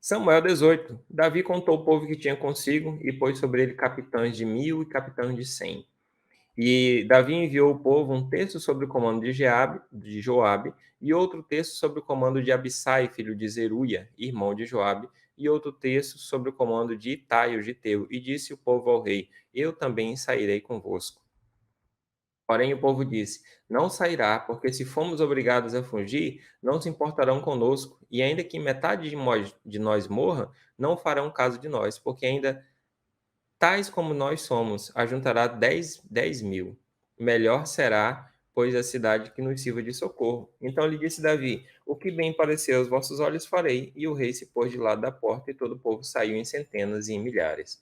Samuel 18. Davi contou o povo que tinha consigo e pôs sobre ele capitães de 1000 e capitães de 100. E Davi enviou o povo um texto sobre o comando de Joabe, e outro texto sobre o comando de Abissai, filho de Zeruia, irmão de Joabe, e outro texto sobre o comando de Itai, o giteu. E disse o povo ao rei: Eu também sairei convosco. Porém o povo disse: Não sairá, porque se formos obrigados a fugir, não se importarão conosco, e ainda que metade de nós morra, não farão caso de nós, porque ainda tais como nós somos, ajuntará 10.000. Melhor será, pois, a cidade que nos sirva de socorro. Então lhe disse Davi: O que bem parecer aos vossos olhos farei. E o rei se pôs de lado da porta, e todo o povo saiu em centenas e em milhares.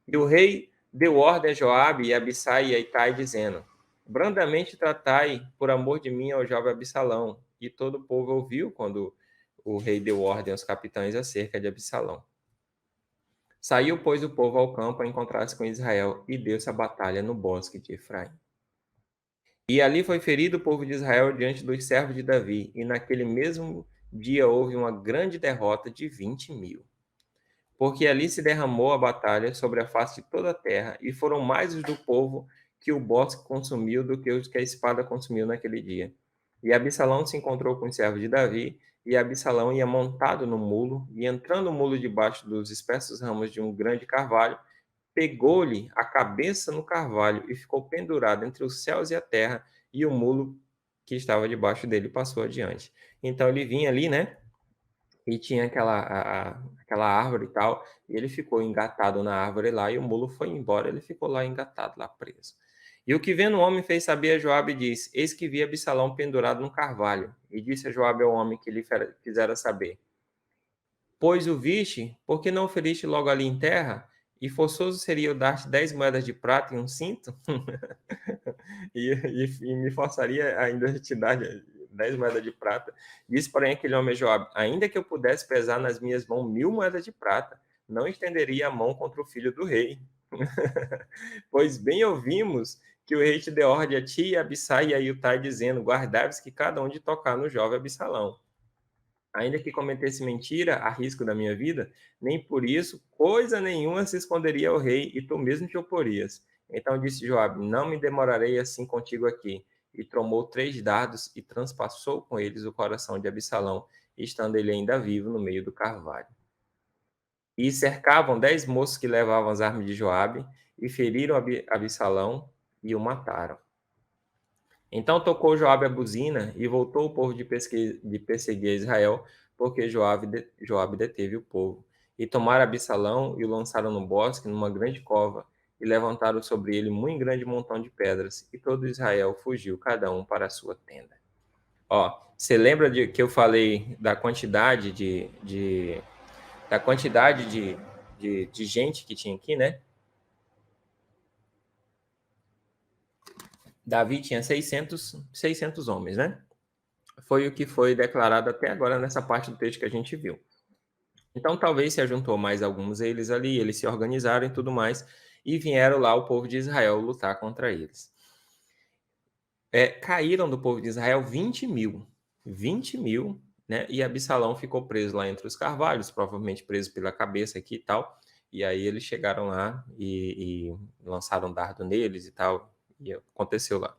E o rei deu ordem a Joabe e a Abissai e a Itai, dizendo: Brandamente tratai, por amor de mim, ao jovem Absalão. E todo o povo ouviu quando o rei deu ordem aos capitães acerca de Absalão. Saiu, pois, o povo ao campo a encontrar-se com Israel, e deu-se a batalha no bosque de Efraim. E ali foi ferido o povo de Israel diante dos servos de Davi, e naquele mesmo dia houve uma grande derrota de 20.000. Porque ali se derramou a batalha sobre a face de toda a terra, e foram mais os do povo que o bosque consumiu do que os que a espada consumiu naquele dia. E Absalão se encontrou com os servos de Davi, e Absalão ia montado no mulo, e entrando o mulo debaixo dos espessos ramos de um grande carvalho, pegou-lhe a cabeça no carvalho e ficou pendurado entre os céus e a terra, e o mulo que estava debaixo dele passou adiante. Então ele vinha ali, né? E tinha aquela árvore e tal, e ele ficou engatado na árvore lá, e o mulo foi embora, ele ficou lá engatado, lá preso. E o que vendo o homem fez saber a Joabe e disse: Eis que vi Absalão pendurado num carvalho. E disse a Joabe ao homem que lhe fizera saber: Pois o viste, por que não o feriste logo ali em terra? E forçoso seria eu dar-te 10 moedas de prata e um cinto? e me forçaria ainda a te dar 10 moedas de prata. Disse, porém, aquele homem a Joabe: Ainda que eu pudesse pesar nas minhas mãos 1000 moedas de prata, não estenderia a mão contra o filho do rei. Pois bem ouvimos que o rei te deu ordem a ti e a Abissai e a Iutai, dizendo: Guardai-vos que cada um de tocar no jovem Absalão. Ainda que cometesse mentira a risco da minha vida, nem por isso coisa nenhuma se esconderia ao rei, e tu mesmo te oporias. Então disse Joabe: Não me demorarei assim contigo aqui. E tomou 3 dardos e transpassou com eles o coração de Absalão, estando ele ainda vivo no meio do carvalho. E cercavam 10 moços que levavam as armas de Joabe, e feriram Absalão e o mataram. Então tocou Joabe a buzina, e voltou o povo de perseguir Israel, porque Joabe deteve o povo. E tomaram Absalão e o lançaram no bosque, numa grande cova, e levantaram sobre ele muito grande montão de pedras, e todo Israel fugiu, cada um para a sua tenda. Ó, você lembra de que eu falei da quantidade de gente que tinha aqui, né? Davi tinha 600 homens, né? Foi o que foi declarado até agora nessa parte do texto que a gente viu. Então, talvez se ajuntou mais alguns eles ali, eles se organizaram e tudo mais, e vieram lá o povo de Israel lutar contra eles. Caíram do povo de Israel 20.000. 20.000, né? E Absalão ficou preso lá entre os carvalhos, provavelmente preso pela cabeça aqui e tal. E aí eles chegaram lá e lançaram dardo neles e tal. E aconteceu lá.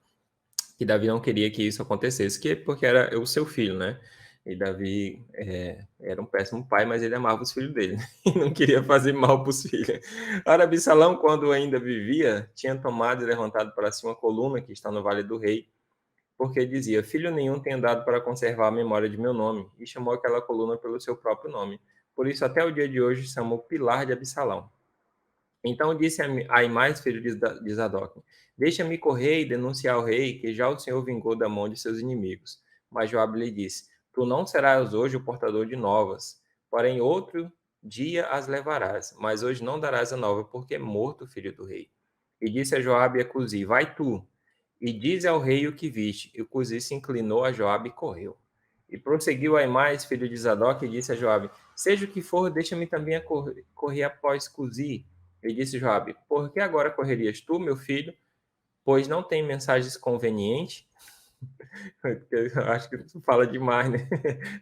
Que Davi não queria que isso acontecesse, porque era o seu filho, né? E Davi era um péssimo pai, mas ele amava os filhos dele, né? E não queria fazer mal para os filhos. Ora, Absalão, quando ainda vivia, tinha tomado e levantado para si uma coluna que está no Vale do Rei, porque dizia: Filho nenhum tem dado para conservar a memória de meu nome, e chamou aquela coluna pelo seu próprio nome. Por isso, até o dia de hoje, chamou Pilar de Absalão. Então disse a Aimás, filho de Zadok: Deixa-me correr e denunciar ao rei, que já o Senhor vingou da mão de seus inimigos. Mas Joabe lhe disse: Tu não serás hoje o portador de novas, porém outro dia as levarás. Mas hoje não darás a nova, porque é morto o filho do rei. E disse a Joabe e a Cusi: Vai tu, e diz ao rei o que viste. E Cusi se inclinou a Joabe e correu. E prosseguiu Aimás, filho de Zadok, e disse a Joabe: Seja o que for, deixa-me também correr após Cusi. E disse Joabe: Por que agora correrias tu, meu filho? Pois não tem mensagens convenientes? Eu acho que tu fala demais, né?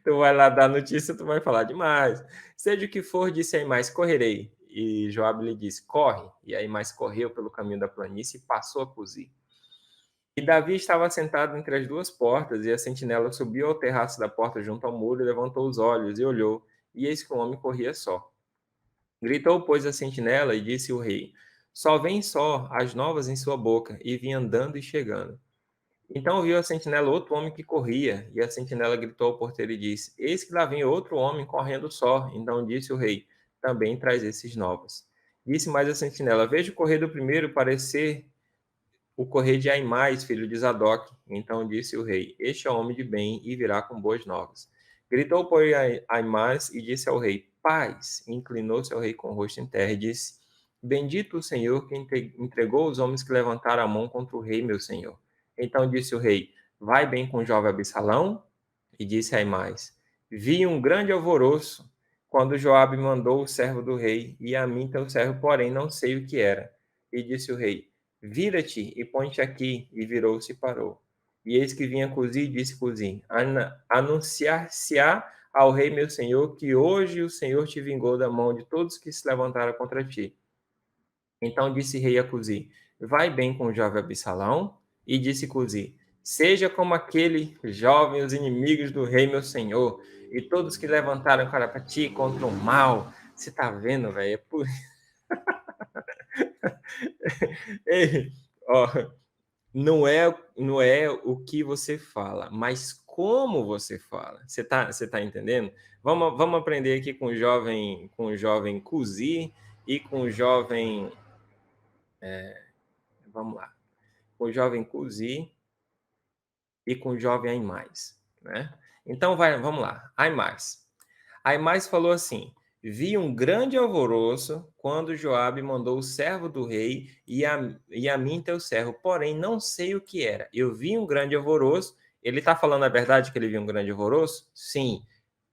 Tu vai lá dar notícia, tu vai falar demais. Seja o que for, disse Aimás, correrei. E Joabe lhe disse, corre. E Aimás correu pelo caminho da planície e passou a Cuzi. E Davi estava sentado entre as duas portas, e a sentinela subiu ao terraço da porta junto ao muro, e levantou os olhos e olhou, e eis que um homem corria só. Gritou, pois, a sentinela, e disse o rei, só vem só as novas em sua boca, e vinha andando e chegando. Então viu a sentinela outro homem que corria, e a sentinela gritou ao porteiro e disse, eis que lá vem outro homem correndo só. Então disse o rei, também traz esses novos. Disse mais a sentinela, veja o correr do primeiro parecer o correr de Aimás, filho de Zadok. Então disse o rei, este é homem de bem e virá com boas novas. Gritou, pois, Aimás e disse ao rei, paz. E inclinou-se ao rei com o rosto em terra e disse, bendito o Senhor que entregou os homens que levantaram a mão contra o rei, meu senhor. Então disse o rei, vai bem com o jovem Absalão? E disse Aimás, vi um grande alvoroço quando Joabe mandou o servo do rei, e a mim teu servo, porém, não sei o que era. E disse o rei, vira-te e põe-te aqui. E virou-se e parou. E eis que vinha Cuzi e disse Cuzi, anunciar-se-á ao rei meu senhor que hoje o Senhor te vingou da mão de todos que se levantaram contra ti. Então disse rei a Cuzi, vai bem com o jovem Absalão? E disse Cuzi, seja como aquele jovem os inimigos do rei meu senhor, e todos que levantaram cara para ti contra o mal. Você tá vendo, velho? Ei, ó, não é o que você fala, mas como você fala. Você tá entendendo? Vamos aprender aqui com o jovem Cuzi e com o jovem, vamos lá, com o jovem Cuzi e com o jovem Aimais, né? Então vamos lá, Aimais. Aimais falou assim: vi um grande alvoroço quando Joabe mandou o servo do rei e a mim teu servo, porém não sei o que era. Eu vi um grande alvoroço. Ele está falando a verdade que ele viu um grande alvoroço? Sim.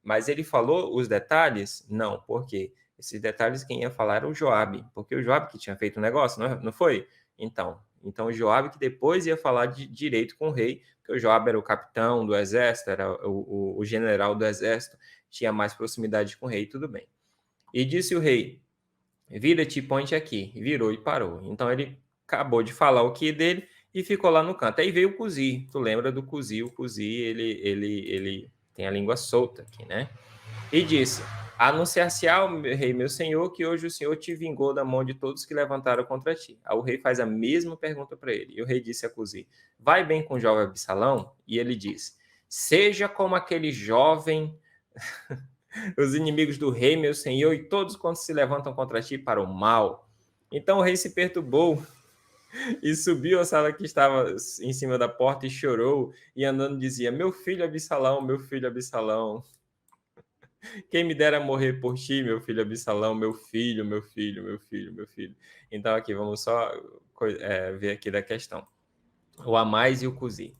Mas ele falou os detalhes? Não. Por quê? Esses detalhes quem ia falar era o Joabe, porque o Joabe que tinha feito o negócio, não foi? Então o Joabe que depois ia falar de direito com o rei, porque o Joabe era o capitão do exército, era o general do exército, tinha mais proximidade com o rei, tudo bem. E disse o rei, vira-te e põe-te aqui. E virou e parou. Então ele acabou de falar o que dele e ficou lá no canto. Aí veio o Cuzi. Tu lembra do Cuzi? O Cuzi, ele tem a língua solta aqui, né? E disse, anunciar-se-á ao rei meu senhor que hoje o senhor te vingou da mão de todos que levantaram contra ti. Aí o rei faz a mesma pergunta para ele. E o rei disse a Cuzi, vai bem com o jovem Absalão? E ele diz, seja como aquele jovem os inimigos do rei, meu senhor, e todos quantos se levantam contra ti para o mal. Então o rei se perturbou e subiu à sala que estava em cima da porta e chorou, e andando dizia, meu filho Absalão, quem me dera morrer por ti, meu filho Absalão, meu filho, meu filho, meu filho, meu filho. Então aqui, vamos só ver aqui da questão. O Amais e o Cuzi.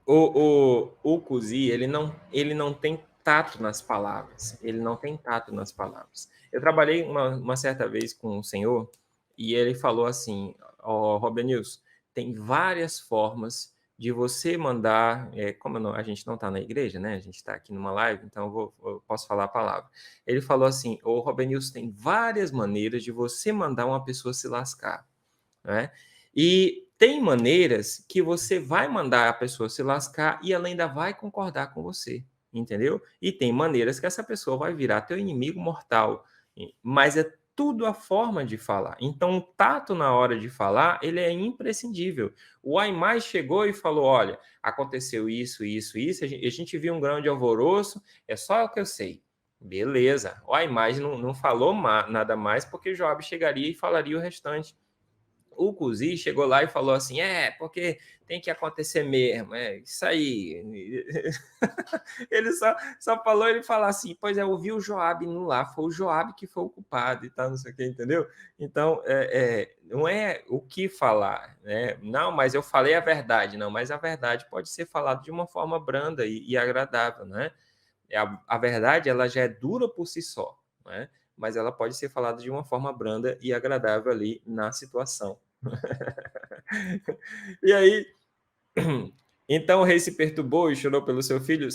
O Cusi, ele não tem tato nas palavras. Ele não tem tato nas palavras. Eu trabalhei uma certa vez com um senhor e ele falou assim, Robert tem várias formas de você mandar, como a gente não está na igreja, né? A gente está aqui numa live, então eu posso falar a palavra. Ele falou assim, Robert tem várias maneiras de você mandar uma pessoa se lascar, né? E tem maneiras que você vai mandar a pessoa se lascar e ela ainda vai concordar com você, entendeu? E tem maneiras que essa pessoa vai virar teu inimigo mortal, mas é tudo a forma de falar. Então, o tato na hora de falar, ele é imprescindível. O Aimai chegou e falou, olha, aconteceu isso, isso, isso, a gente viu um grande alvoroço, é só o que eu sei. Beleza. O Aimai não falou nada mais, porque Joabe chegaria e falaria o restante. O Cusi chegou lá e falou assim, porque tem que acontecer mesmo, isso aí. Ele só falou, ele falar assim, pois eu vi o Joabe no lá, foi o Joabe que foi o culpado e tal, não sei o que, entendeu? Então, não é o que falar, né? Não, mas eu falei a verdade, não, mas a verdade pode ser falada de uma forma branda e agradável, né? A verdade, ela já é dura por si só, né? Mas ela pode ser falada de uma forma branda e agradável ali na situação. E aí, Então o rei se perturbou e chorou pelo seu filho.